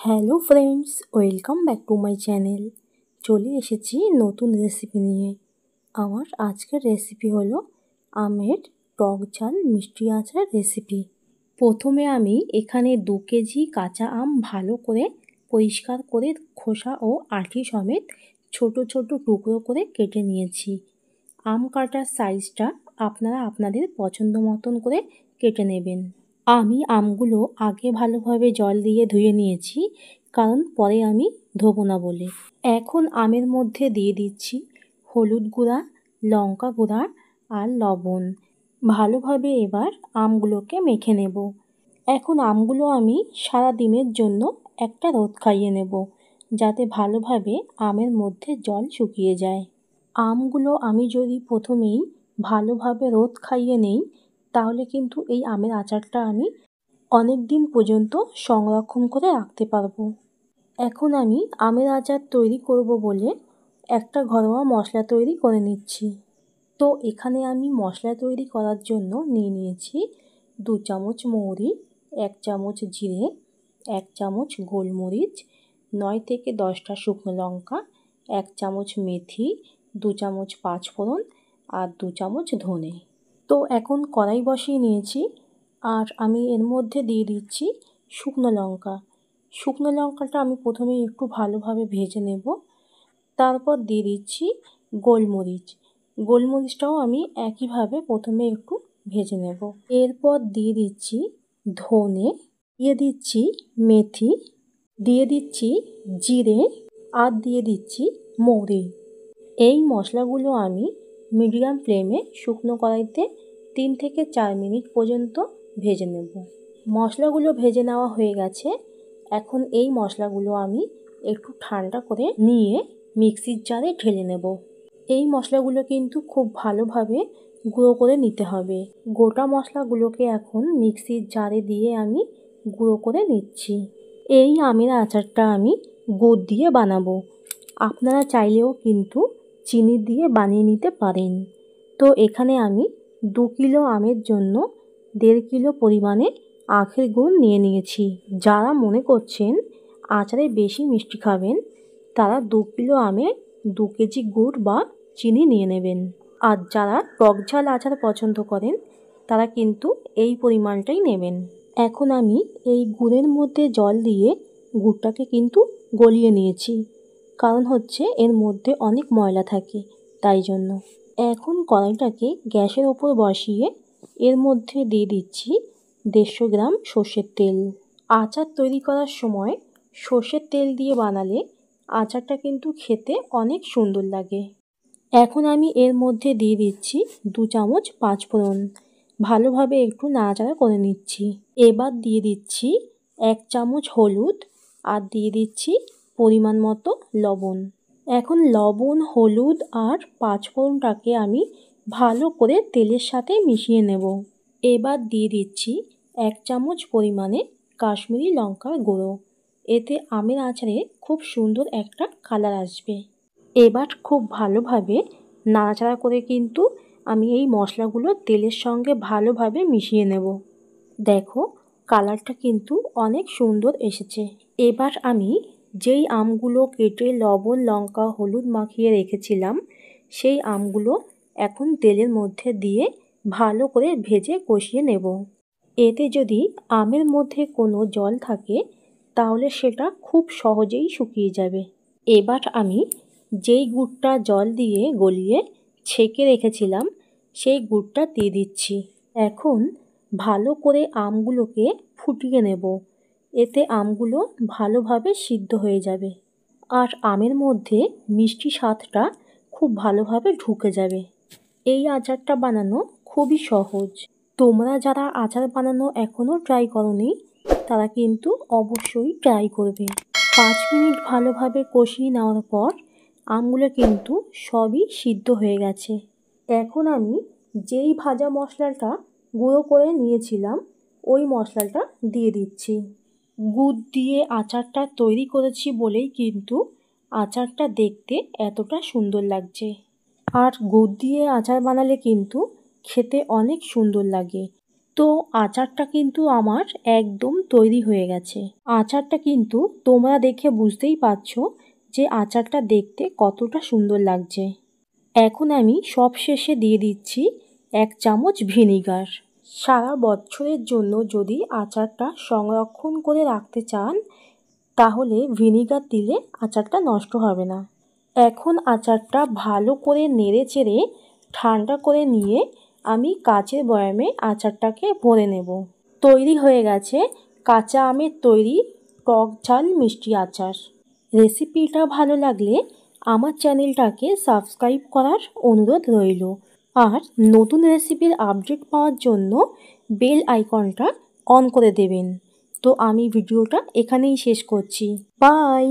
Hello friends, welcome back to my channel. চলে এসেছি নতুন রেসিপি নিয়ে। আমার আজকের রেসিপি হলো আমের টক ঝাল মিষ্টি আচার রেসিপি। প্রথমে আমি এখানে 2 কেজি কাঁচা আম ভালো করে পরিষ্কার করে খোসা ও আঁটি সমেত ছোট ছোট টুকরো করে কেটে নিয়েছি। আম কাটার সাইজটা আপনারা আপনাদের পছন্দ মতন করে কেটে নেবেন। আমি আমগুলো আগে ভালোভাবে জল দিয়ে ধুয়ে নিয়েছি, কারণ পরে আমি ধোবো না বলে। এখন আমের মধ্যে দিয়ে দিচ্ছি হলুদ গুঁড়া, লঙ্কা গুঁড়া আর লবণ। ভালোভাবে এবার আমগুলোকে মেখে নেব। এখন আমগুলো আমি সারা দিনের জন্য একটা রোদ খাইয়ে নেব, যাতে ভালোভাবে আমের মধ্যে জল শুকিয়ে যায়। আমগুলো আমি যদি প্রথমেই ভালোভাবে রোদ খাইয়ে নেই, তাহলে কিন্তু এই আমের আচারটা আমি অনেক দিন পর্যন্ত সংরক্ষণ করে রাখতে পারবো। এখন আমি আমের আচার তৈরি করব বলে একটা ঘরোয়া মশলা তৈরি করে নিচ্ছি। তো এখানে আমি মশলা তৈরি করার জন্য নিয়ে নিয়েছি 2 চামচ মৌরি, 1 চামচ জিরে, 1 চামচ গোলমরিচ, 9 থেকে 10টা শুকনো লঙ্কা, 1 চামচ মেথি, 2 চামচ পাঁচফোড়ন আর 2 চামচ ধনে। তো এখন কড়াই বসিয়ে নিয়েছি, আর আমি এর মধ্যে দিয়ে দিচ্ছি শুকনো লঙ্কা। শুকনো লঙ্কাটা আমি প্রথমে একটু ভালোভাবে ভেজে নেব। তারপর দিয়ে দিচ্ছি গোলমরিচ। গোলমরিচটাও আমি একইভাবে প্রথমে একটু ভেজে নেব। এরপর দিয়ে দিচ্ছি ধনে, দিয়ে দিচ্ছি মেথি, দিয়ে দিচ্ছি জিরে আর দিয়ে দিচ্ছি মৌরি। এই মশলাগুলো আমি মিডিয়াম ফ্লেমে শুকনো কড়াইতে 3 থেকে 4 মিনিট পর্যন্ত ভেজে নেব। মশলাগুলো ভেজে নেওয়া হয়ে গেছে। এখন এই মশলাগুলো আমি একটু ঠান্ডা করে নিয়ে মিক্সির জারে ঢেলে নেব। এই মশলাগুলো কিন্তু খুব ভালোভাবে গুঁড়ো করে নিতে হবে। গোটা মশলাগুলোকে এখন মিক্সির জারে দিয়ে আমি গুঁড়ো করে নিচ্ছি। এই আমের আচারটা আমি গুড় দিয়ে বানাবো। আপনারা চাইলেও কিন্তু চিনি দিয়ে বানিয়ে নিতে পারেন। তো এখানে আমি 2 কিলো আমের জন্য 1.5 কিলো পরিমাণে আখের গুড় নিয়ে নিয়েছি। যারা মনে করছেন আচারে বেশি মিষ্টি খাবেন, তারা 2 কিলো আমে 2 কেজি গুড় বা চিনি নিয়ে নেবেন। আর যারা টক ঝাল আচার পছন্দ করেন, তারা কিন্তু এই পরিমাণটাই নেবেন। এখন আমি এই গুড়ের মধ্যে জল দিয়ে গুড়টাকে কিন্তু গলিয়ে নিয়েছি, কারণ হচ্ছে এর মধ্যে অনেক ময়লা থাকে, তাই জন্য। এখন কড়াইটাকে গ্যাসের ওপর বসিয়ে এর মধ্যে দিয়ে দিচ্ছি 150 গ্রাম সর্ষের তেল। আচার তৈরি করার সময় সর্ষের তেল দিয়ে বানালে আচারটা কিন্তু খেতে অনেক সুন্দর লাগে। এখন আমি এর মধ্যে দিয়ে দিচ্ছি 2 চামচ পাঁচফোড়ন। ভালোভাবে একটু নাড়াচাড়া করে নিচ্ছি। এবার দিয়ে দিচ্ছি 1 চামচ হলুদ আর দিয়ে দিচ্ছি পরিমাণ মতো লবণ। এখন লবণ, হলুদ আর পাঁচফোড়নটাকে আমি ভালো করে তেলের সাথে মিশিয়ে নেব। এবার দিয়ে দিচ্ছি 1 চামচ পরিমাণে কাশ্মীরি লঙ্কার গুঁড়ো। এতে আমের আচারে খুব সুন্দর একটা কালার আসবে। এবার খুব ভালোভাবে নাড়াচাড়া করে কিন্তু আমি এই মশলাগুলো তেলের সঙ্গে ভালোভাবে মিশিয়ে নেব। দেখো, কালারটা কিন্তু অনেক সুন্দর এসেছে। এবার আমি যেই আমগুলো কেটে লবণ, লঙ্কা, হলুদ মাখিয়ে রেখেছিলাম, সেই আমগুলো এখন তেলের মধ্যে দিয়ে ভালো করে ভেজে কষিয়ে নেব। এতে যদি আমের মধ্যে কোনো জল থাকে, তাহলে সেটা খুব সহজেই শুকিয়ে যাবে। এবার আমি যেই গুড়টা জল দিয়ে গলিয়ে ছেঁকে রেখেছিলাম, সেই গুড়টা দিয়ে দিচ্ছি। এখন ভালো করে আমগুলোকে ফুটিয়ে নেব। এতে আমগুলো ভালোভাবে সিদ্ধ হয়ে যাবে, আর আমের মধ্যে মিষ্টি স্বাদটা খুব ভালোভাবে ঢুকে যাবে। এই আচারটা বানানো খুবই সহজ। তোমরা যারা আচার বানানো এখনও ট্রাই করোনি, তারা কিন্তু অবশ্যই ট্রাই করবে। 5 মিনিট ভালোভাবে কষিয়ে নেওয়ার পর আমগুলো কিন্তু সবই সিদ্ধ হয়ে গেছে। এখন আমি যেই ভাজা মশলাটা গুঁড়ো করে নিয়েছিলাম, ওই মশলাটা দিয়ে দিচ্ছি। গুড় দিয়ে আচারটা তৈরি করেছি বলেই কিন্তু আচারটা দেখতে এতটা সুন্দর লাগছে। আর গুড় দিয়ে আচার বানালে কিন্তু খেতে অনেক সুন্দর লাগে। তো আচারটা কিন্তু আমার একদম তৈরি হয়ে গেছে। আচারটা কিন্তু তোমরা দেখে বুঝতেই পারছো যে আচারটা দেখতে কতটা সুন্দর লাগছে। এখন আমি সবশেষে দিয়ে দিচ্ছি 1 চামচ ভিনিগার। সারা বছরের জন্য যদি আচারটা সংরক্ষণ করে রাখতে চান তাহলে ভিনিগার দিলে আচারটা নষ্ট হবে না। এখন আচারটা ভালো করে নেড়ে চেড়ে ঠান্ডা করে নিয়ে আমি কাচের বয়ামে আচারটাকে ভরে নেব। তৈরি হয়ে গেছে কাঁচা আমের তৈরি টক ঝাল মিষ্টি আচার। রেসিপিটা ভালো লাগলে আমার চ্যানেলটাকে সাবস্ক্রাইব করার অনুরোধ রইল। আর নতুন রেসিপির আপডেট পাওয়ার জন্য বেল আইকনটা অন করে দেবেন। তো আমি ভিডিওটা এখানেই শেষ করছি। বাই।